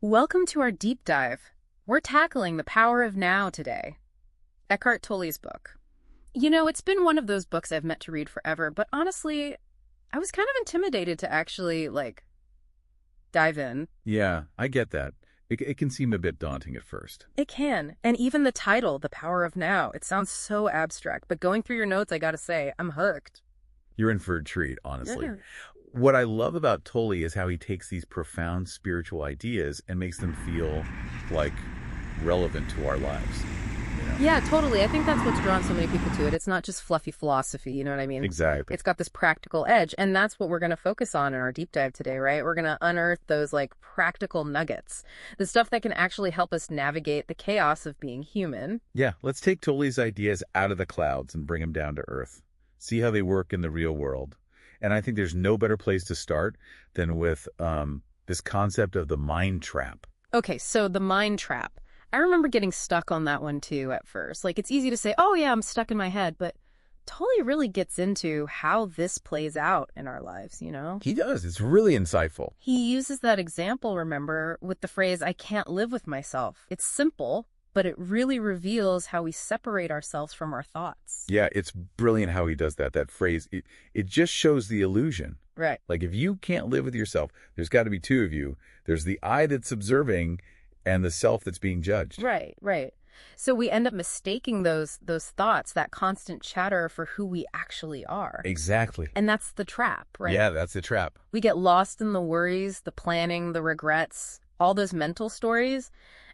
Welcome to our deep dive. We're tackling the power of now today. Eckhart Tolle's book. You know, it's been one of those books I've meant to read forever, but honestly, I was kind of intimidated to actually, dive in. Yeah, I get that. It can seem a bit daunting at first. It can. And even the title, The Power of Now, it sounds so abstract, but going through your notes, I gotta say, I'm hooked. You're in for a treat, honestly. Yeah. What I love about Tolle is how he takes these profound spiritual ideas and makes them feel, relevant to our lives. Yeah, totally. I think that's what's drawn so many people to it. It's not just fluffy philosophy, you know what I mean? Exactly. It's got this practical edge, and that's what we're going to focus on in our deep dive today, right? We're going to unearth those, practical nuggets, the stuff that can actually help us navigate the chaos of being human. Yeah, let's take Tolle's ideas out of the clouds and bring them down to earth. See how they work in the real world. And I think there's no better place to start than with this concept of the mind trap. Okay, so the mind trap. I remember getting stuck on that one too at first. It's easy to say, oh yeah, I'm stuck in my head, but Tolle really gets into how this plays out in our lives, you know? He does. It's really insightful. He uses that example, remember, with the phrase, I can't live with myself. It's simple, but it really reveals how we separate ourselves from our thoughts. Yeah, it's brilliant how he does that. That phrase, it just shows the illusion. Right. If you can't live with yourself, there's got to be two of you. There's the I that's observing and the self that's being judged. Right, right. So we end up mistaking those thoughts, that constant chatter, for who we actually are. Exactly. And that's the trap, right? Yeah, that's the trap. We get lost in the worries, the planning, the regrets, all those mental stories,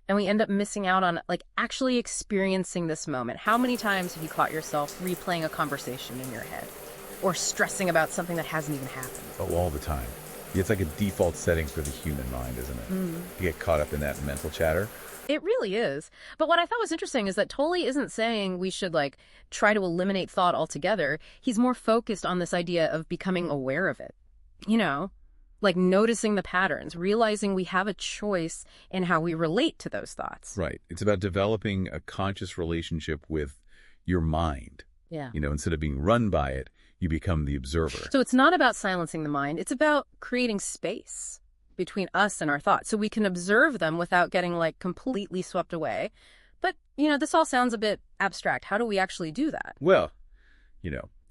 and we end up missing out on, actually experiencing this moment. How many times have you caught yourself replaying a conversation in your head? Or stressing about something that hasn't even happened? Oh, all the time. It's like a default setting for the human mind, isn't it? To get caught up in that mental chatter. It really is. But what I thought was interesting is that Tolle isn't saying we should, try to eliminate thought altogether. He's more focused on this idea of becoming aware of it. You know? Noticing the patterns, realizing we have a choice in how we relate to those thoughts. Right. It's about developing a conscious relationship with your mind. Yeah. Instead of being run by it, you become the observer. So it's not about silencing the mind. It's about creating space between us and our thoughts so we can observe them without getting, completely swept away. But, this all sounds a bit abstract. How do we actually do that? Well,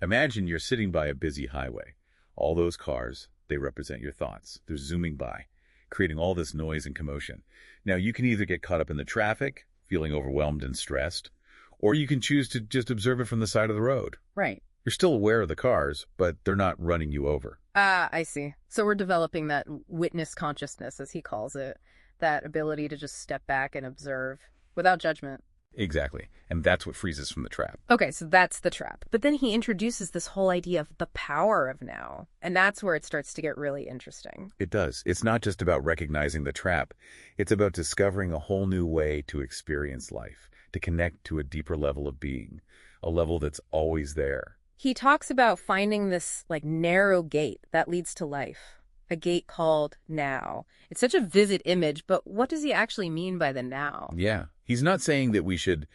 imagine you're sitting by a busy highway. All those cars, they represent your thoughts. They're zooming by, creating all this noise and commotion. Now, you can either get caught up in the traffic, feeling overwhelmed and stressed, or you can choose to just observe it from the side of the road. Right. You're still aware of the cars, but they're not running you over. Ah, I see. So we're developing that witness consciousness, as he calls it, that ability to just step back and observe without judgment. Exactly. And that's what frees us from the trap. Okay, so that's the trap. But then he introduces this whole idea of the power of now. And that's where it starts to get really interesting. It does. It's not just about recognizing the trap. It's about discovering a whole new way to experience life, to connect to a deeper level of being, a level that's always there. He talks about finding this, narrow gate that leads to life, a gate called now. It's such a vivid image, but what does he actually mean by the now? Yeah. He's not saying that we should,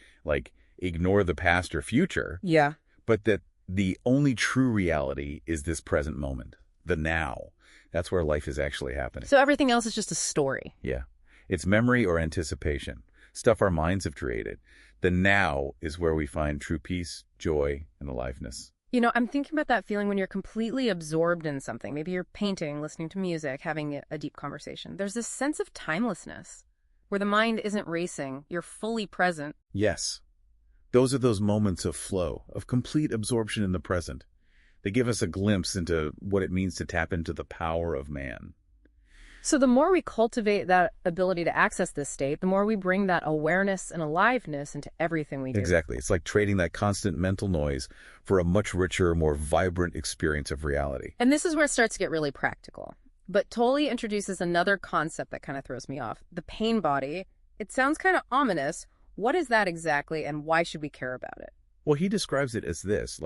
ignore the past or future. Yeah. But that the only true reality is this present moment, the now. That's where life is actually happening. So everything else is just a story. Yeah. It's memory or anticipation, stuff our minds have created. The now is where we find true peace, joy, and aliveness. I'm thinking about that feeling when you're completely absorbed in something. Maybe you're painting, listening to music, having a deep conversation. There's this sense of timelessness where the mind isn't racing. You're fully present. Yes. Those are those moments of flow, of complete absorption in the present. They give us a glimpse into what it means to tap into the power of man. So the more we cultivate that ability to access this state, the more we bring that awareness and aliveness into everything we do. Exactly. It's like trading that constant mental noise for a much richer, more vibrant experience of reality. And this is where it starts to get really practical. But Tolle introduces another concept that kind of throws me off. The pain body. It sounds kind of ominous. What is that exactly, and why should we care about it? Well, he describes it as this,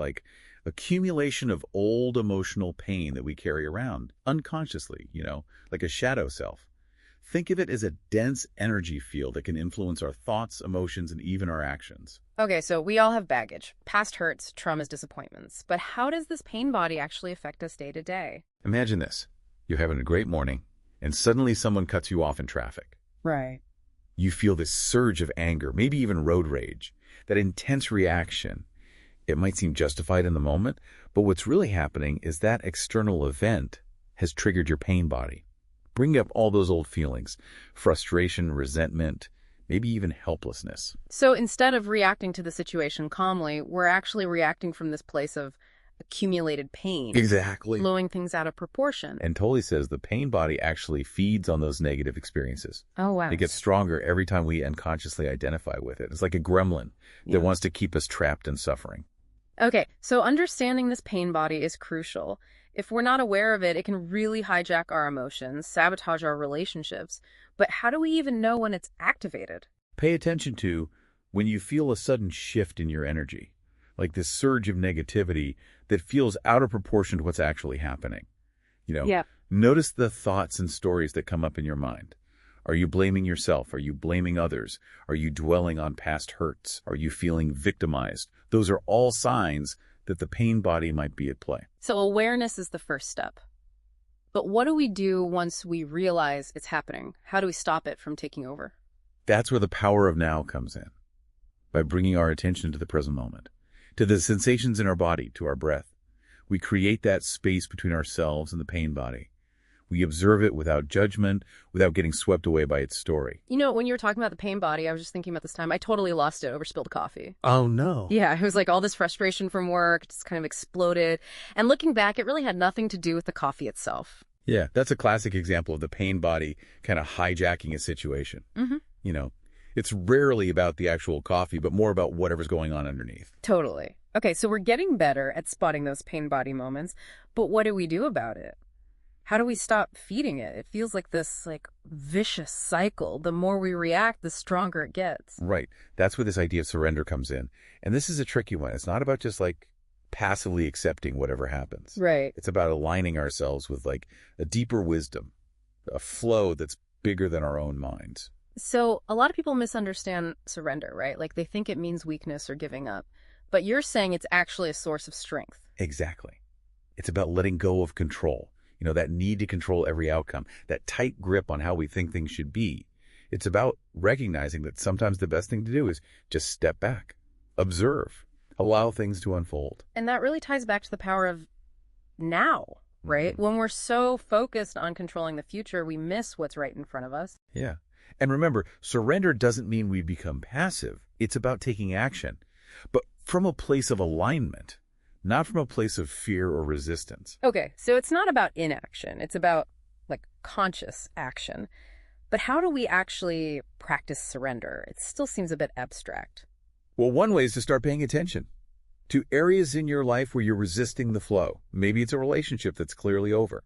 accumulation of old emotional pain that we carry around unconsciously, like a shadow self. Think of it as a dense energy field that can influence our thoughts, emotions, and even our actions. Okay, so we all have baggage, past hurts, traumas, disappointments. But how does this pain body actually affect us day to day? Imagine this. You're having a great morning, and suddenly someone cuts you off in traffic. Right. You feel this surge of anger, maybe even road rage, that intense reaction. It might seem justified in the moment, but what's really happening is that external event has triggered your pain body, bringing up all those old feelings, frustration, resentment, maybe even helplessness. So instead of reacting to the situation calmly, we're actually reacting from this place of accumulated pain. Exactly. Blowing things out of proportion. And Tolle says the pain body actually feeds on those negative experiences. Oh, wow. It gets stronger every time we unconsciously identify with it. It's like a gremlin that wants to keep us trapped in suffering. Okay, so understanding this pain body is crucial. If we're not aware of it, it can really hijack our emotions, sabotage our relationships. But how do we even know when it's activated? Pay attention to when you feel a sudden shift in your energy, like this surge of negativity that feels out of proportion to what's actually happening. Notice the thoughts and stories that come up in your mind. Are you blaming yourself? Are you blaming others? Are you dwelling on past hurts? Are you feeling victimized? Those are all signs that the pain body might be at play. So awareness is the first step. But what do we do once we realize it's happening? How do we stop it from taking over? That's where the power of now comes in, by bringing our attention to the present moment, to the sensations in our body, to our breath. We create that space between ourselves and the pain body. We observe it without judgment, without getting swept away by its story. You know, when you were talking about the pain body, I was just thinking about this time. I totally lost it over spilled coffee. Oh, no. Yeah, it was like all this frustration from work just kind of exploded. And looking back, it really had nothing to do with the coffee itself. Yeah, that's a classic example of the pain body kind of hijacking a situation. It's rarely about the actual coffee, but more about whatever's going on underneath. Totally. Okay, so we're getting better at spotting those pain body moments, but what do we do about it? How do we stop feeding it? It feels like this vicious cycle. The more we react, the stronger it gets. Right. That's where this idea of surrender comes in. And this is a tricky one. It's not about just passively accepting whatever happens. Right. It's about aligning ourselves with a deeper wisdom, a flow that's bigger than our own minds. So a lot of people misunderstand surrender, right? Like they think it means weakness or giving up. But you're saying it's actually a source of strength. Exactly. It's about letting go of control. That need to control every outcome, that tight grip on how we think things should be. It's about recognizing that sometimes the best thing to do is just step back, observe, allow things to unfold. And that really ties back to the power of now, right? When we're so focused on controlling the future, we miss what's right in front of us. Yeah. And remember, surrender doesn't mean we become passive. It's about taking action, but from a place of alignment. Not from a place of fear or resistance. Okay, so it's not about inaction. It's about, conscious action. But how do we actually practice surrender? It still seems a bit abstract. Well, one way is to start paying attention to areas in your life where you're resisting the flow. Maybe it's a relationship that's clearly over.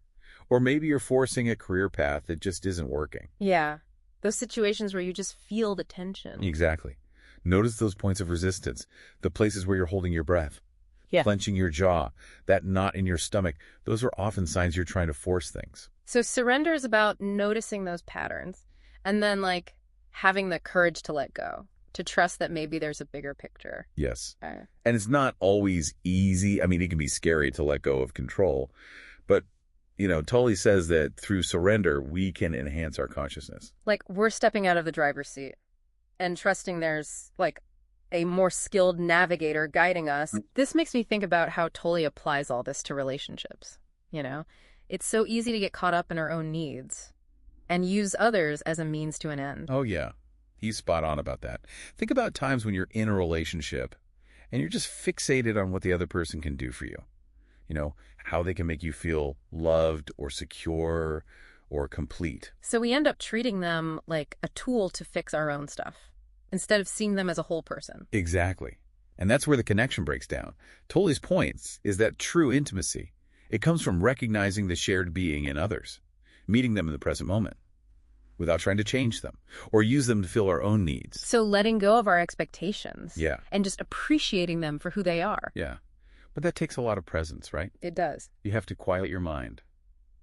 Or maybe you're forcing a career path that just isn't working. Yeah, those situations where you just feel the tension. Exactly. Notice those points of resistance, the places where you're holding your breath. Clenching your jaw, that knot in your stomach, those are often signs you're trying to force things. So surrender is about noticing those patterns and then having the courage to let go, to trust that maybe there's a bigger picture. Yes. And it's not always easy. I mean, it can be scary to let go of control. But, Tolle says that through surrender, we can enhance our consciousness. We're stepping out of the driver's seat and trusting there's a more skilled navigator guiding us. This makes me think about how Tolle applies all this to relationships. It's so easy to get caught up in our own needs and use others as a means to an end. Oh, yeah. He's spot on about that. Think about times when you're in a relationship and you're just fixated on what the other person can do for you. How they can make you feel loved or secure or complete. So we end up treating them like a tool to fix our own stuff, instead of seeing them as a whole person. Exactly. And that's where the connection breaks down. Tolle's point is that true intimacy, it comes from recognizing the shared being in others, meeting them in the present moment, without trying to change them or use them to fill our own needs. So letting go of our expectations. Yeah. And just appreciating them for who they are. Yeah. But that takes a lot of presence, right? It does. You have to quiet your mind,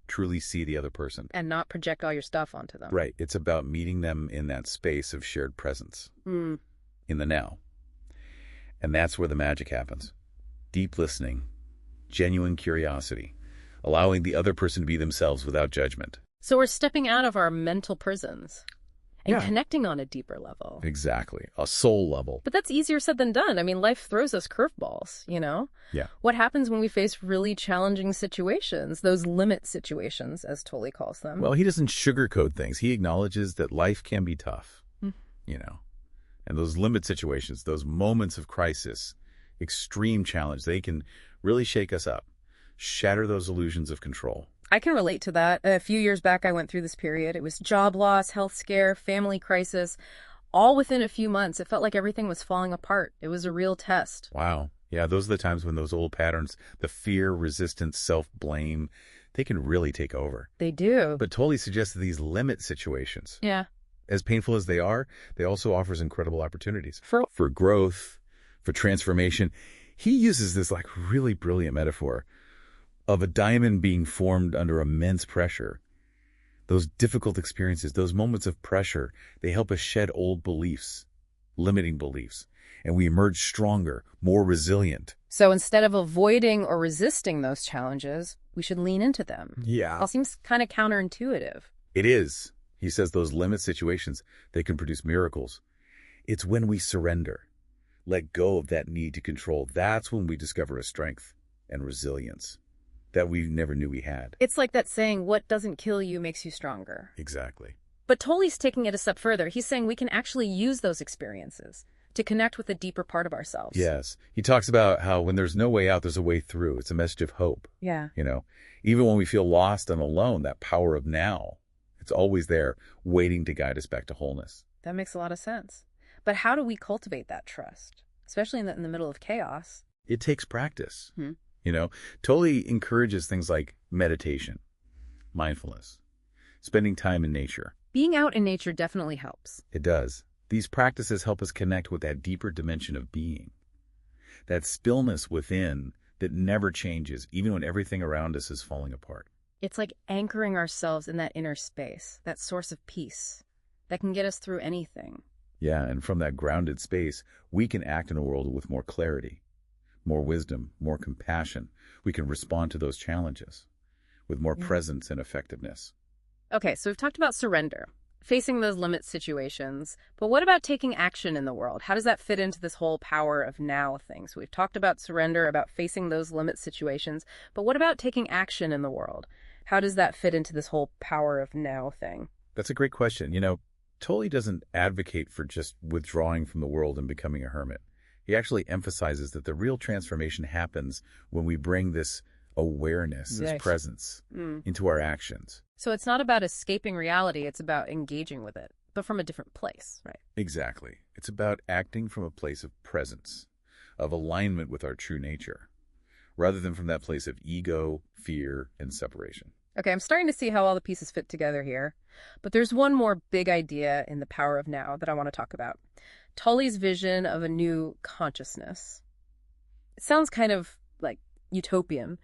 truly see the other person. And not project all your stuff onto them. Right. It's about meeting them in that space of shared presence, in the now. And that's where the magic happens. Deep listening, genuine curiosity, allowing the other person to be themselves without judgment. So we're stepping out of our mental prisons and Yeah. connecting on a deeper level. Exactly. A soul level. But that's easier said than done. I mean, life throws us curveballs, you know? Yeah. What happens when we face really challenging situations, those limit situations, as Tolle calls them? Well, he doesn't sugarcoat things. He acknowledges that life can be tough, Mm. you know. And those limit situations, those moments of crisis, extreme challenge, they can really shake us up, shatter those illusions of control. I can relate to that. A few years back, I went through this period. It was job loss, health scare, family crisis. All within a few months, it felt like everything was falling apart. It was a real test. Wow. Yeah, those are the times when those old patterns, the fear, resistance, self-blame, they can really take over. They do. But Tolle suggests that these limit situations, Yeah. as painful as they are, they also offers incredible opportunities for growth, for transformation. He uses this like really brilliant metaphor of a diamond being formed under immense pressure. Those difficult experiences, those moments of pressure, they help us shed old beliefs, limiting beliefs, and we emerge stronger, more resilient. So instead of avoiding or resisting those challenges, we should lean into them. Yeah. All seems kind of counterintuitive. It is. He says those limit situations, they can produce miracles. It's when we surrender, let go of that need to control. That's when we discover a strength and resilience that we never knew we had. It's like that saying, what doesn't kill you makes you stronger. Exactly. But Tolle's taking it a step further. He's saying we can actually use those experiences to connect with a deeper part of ourselves. Yes. He talks about how when there's no way out, there's a way through. It's a message of hope. Yeah. You know, even when we feel lost and alone, that power of now, it's always there waiting to guide us back to wholeness. That makes a lot of sense. But how do we cultivate that trust, especially in the middle of chaos? It takes practice. Hmm. You know, Tolle encourages things like meditation, mindfulness, spending time in nature. Being out in nature definitely helps. It does. These practices help us connect with that deeper dimension of being, that stillness within that never changes, even when everything around us is falling apart. It's like anchoring ourselves in that inner space, that source of peace that can get us through anything. Yeah, and from that grounded space, we can act in a world with more clarity, more wisdom, more compassion. We can respond to those challenges with more presence and effectiveness. Okay, so we've talked about surrender, facing those limit situations, but what about taking action in the world? How does that fit into this whole power of now thing? So we've talked about surrender, about facing those limit situations, but what about taking action in the world? How does that fit into this whole power of now thing? That's a great question. You know, Tolle doesn't advocate for just withdrawing from the world and becoming a hermit. He actually emphasizes that the real transformation happens when we bring this awareness, this presence into our actions. So it's not about escaping reality, it's about engaging with it, but from a different place, right? Exactly. It's about acting from a place of presence, of alignment with our true nature, rather than from that place of ego, fear, and separation. Okay, I'm starting to see how all the pieces fit together here, but there's one more big idea in the power of now that I want to talk about. Tolle's vision of a new consciousness. It sounds kind of like utopian,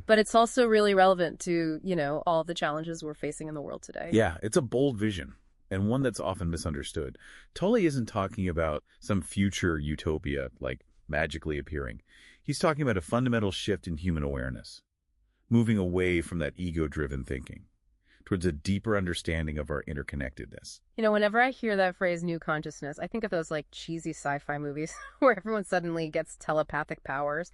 but it's also really relevant to, you know, all the challenges we're facing in the world today. Yeah, it's a bold vision, and one that's often misunderstood. Tolle isn't talking about some future utopia, like magically appearing. He's talking about a fundamental shift in human awareness, moving away from that ego-driven thinking towards a deeper understanding of our interconnectedness. You know, whenever I hear that phrase, new consciousness, I think of those like cheesy sci-fi movies where everyone suddenly gets telepathic powers.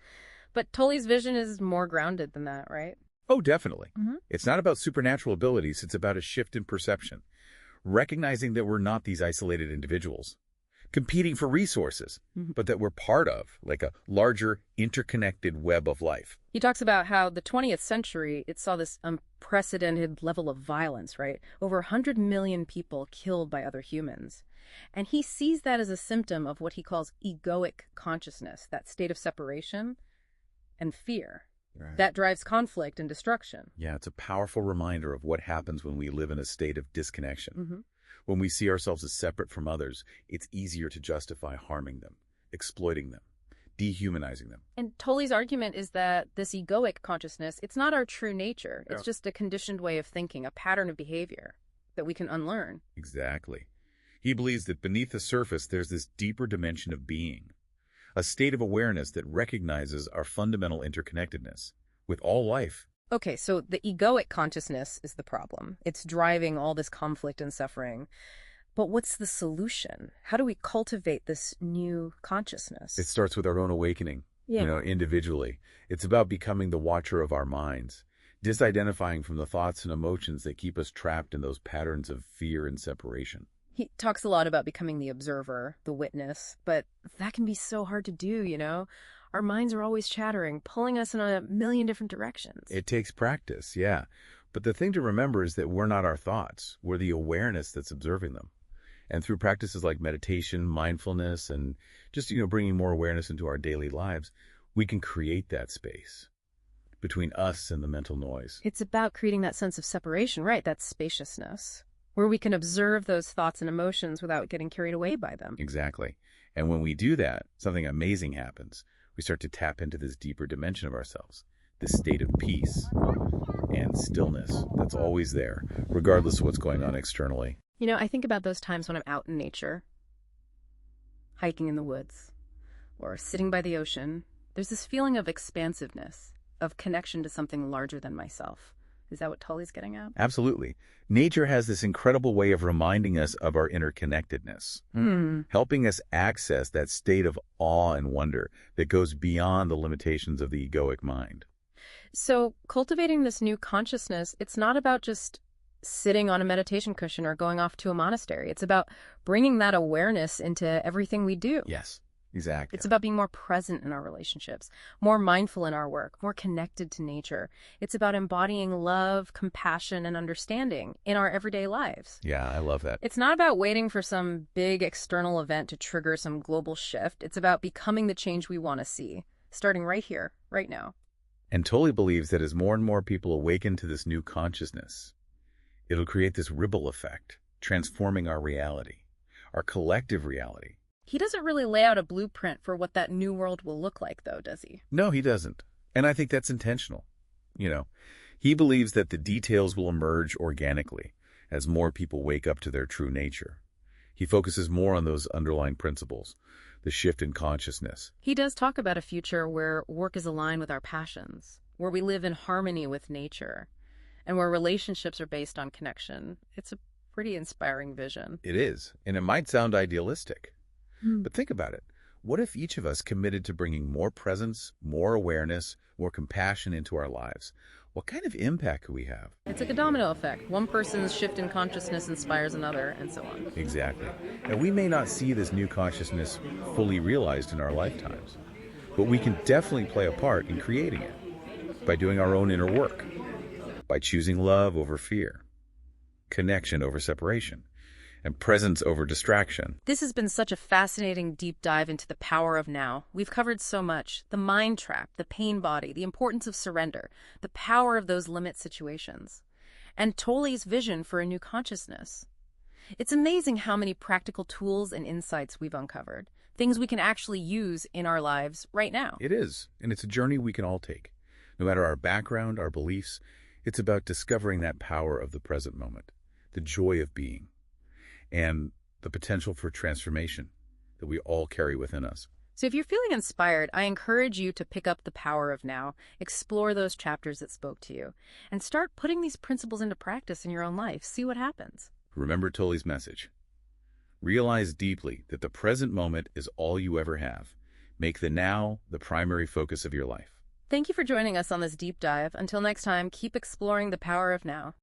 But Tolle's vision is more grounded than that, right? Oh, definitely. It's not about supernatural abilities. It's about a shift in perception, recognizing that we're not these isolated individuals, competing for resources, but that we're part of, like a larger, interconnected web of life. He talks about how the 20th century, it saw this unprecedented level of violence, right? Over 100 million people killed by other humans. And he sees that as a symptom of what he calls egoic consciousness, that state of separation and fear that drives conflict and destruction. Yeah, it's a powerful reminder of what happens when we live in a state of disconnection. When we see ourselves as separate from others, it's easier to justify harming them, exploiting them, dehumanizing them. And Tolle's argument is that this egoic consciousness, it's not our true nature. It's just a conditioned way of thinking, a pattern of behavior that we can unlearn. Exactly. He believes that beneath the surface, there's this deeper dimension of being, a state of awareness that recognizes our fundamental interconnectedness with all life. Okay, so the egoic consciousness is the problem. It's driving all this conflict and suffering. But what's the solution? How do we cultivate this new consciousness? It starts with our own awakening, individually. It's about becoming the watcher of our minds, disidentifying from the thoughts and emotions that keep us trapped in those patterns of fear and separation. He talks a lot about becoming the observer, the witness, but that can be so hard to do, Our minds are always chattering, pulling us in a million different directions. It takes practice, yeah. But the thing to remember is that we're not our thoughts. We're the awareness that's observing them. And through practices like meditation, mindfulness, and just, bringing more awareness into our daily lives, we can create that space between us and the mental noise. It's about creating that sense of separation, right? That spaciousness, where we can observe those thoughts and emotions without getting carried away by them. Exactly. And when we do that, something amazing happens. We start to tap into this deeper dimension of ourselves, this state of peace and stillness that's always there, regardless of what's going on externally. I think about those times when I'm out in nature, hiking in the woods, or sitting by the ocean. There's this feeling of expansiveness, of connection to something larger than myself. Is that what Tolle's getting at? Absolutely. Nature has this incredible way of reminding us of our interconnectedness, helping us access that state of awe and wonder that goes beyond the limitations of the egoic mind. So cultivating this new consciousness, it's not about just sitting on a meditation cushion or going off to a monastery. It's about bringing that awareness into everything we do. Yes, exactly. It's about being more present in our relationships, more mindful in our work, more connected to nature. It's about embodying love, compassion, and understanding in our everyday lives. Yeah, I love that. It's not about waiting for some big external event to trigger some global shift. It's about becoming the change we want to see, starting right here, right now. And Tolle believes that as more and more people awaken to this new consciousness, it'll create this ripple effect, transforming our reality, our collective reality. He doesn't really lay out a blueprint for what that new world will look like, though, does he? No, he doesn't. And I think that's intentional. He believes that the details will emerge organically as more people wake up to their true nature. He focuses more on those underlying principles, the shift in consciousness. He does talk about a future where work is aligned with our passions, where we live in harmony with nature, and where relationships are based on connection. It's a pretty inspiring vision. It is, and it might sound idealistic. But think about it. What if each of us committed to bringing more presence, more awareness, more compassion into our lives? What kind of impact could we have? It's like a domino effect. One person's shift in consciousness inspires another, and so on. Exactly. And we may not see this new consciousness fully realized in our lifetimes, but we can definitely play a part in creating it by doing our own inner work, by choosing love over fear, connection over separation, and presence over distraction. This has been such a fascinating deep dive into the power of now. We've covered so much. The mind trap, the pain body, the importance of surrender, the power of those limit situations, and Tolle's vision for a new consciousness. It's amazing how many practical tools and insights we've uncovered, things we can actually use in our lives right now. It is, and it's a journey we can all take. No matter our background, our beliefs, it's about discovering that power of the present moment, the joy of being, and the potential for transformation that we all carry within us. So if you're feeling inspired, I encourage you to pick up The Power of Now, explore those chapters that spoke to you, and start putting these principles into practice in your own life. See what happens. Remember Tolle's message. Realize deeply that the present moment is all you ever have. Make the now the primary focus of your life. Thank you for joining us on this deep dive. Until next time, keep exploring the power of now.